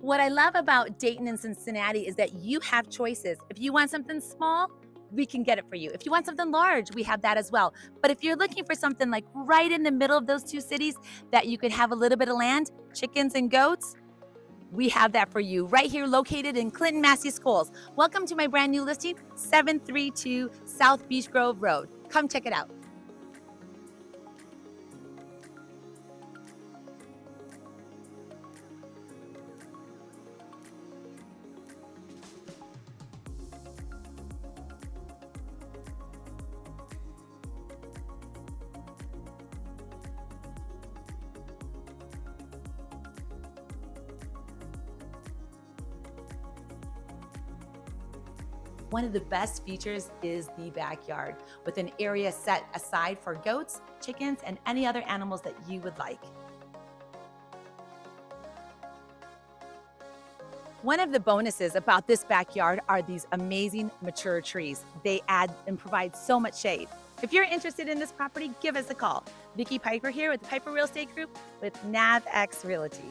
What I love about Dayton and Cincinnati is that you have choices. If you want something small, we can get it for you. If you want something large, we have that as well. But if you're looking for something like right in the middle of those two cities that you could have a little bit of land, chickens and goats, we have that for you right here located in Clinton, Massey Schools. Welcome to my brand new listing, 732 South Beechgrove Road. Come check it out. One of the best features is the backyard, with an area set aside for goats, chickens, and any other animals that you would like. One of the bonuses about this backyard are these amazing mature trees. They add and provide so much shade. If you're interested in this property, give us a call. Vicky Piper here with the Piper Real Estate Group with NavX Realty.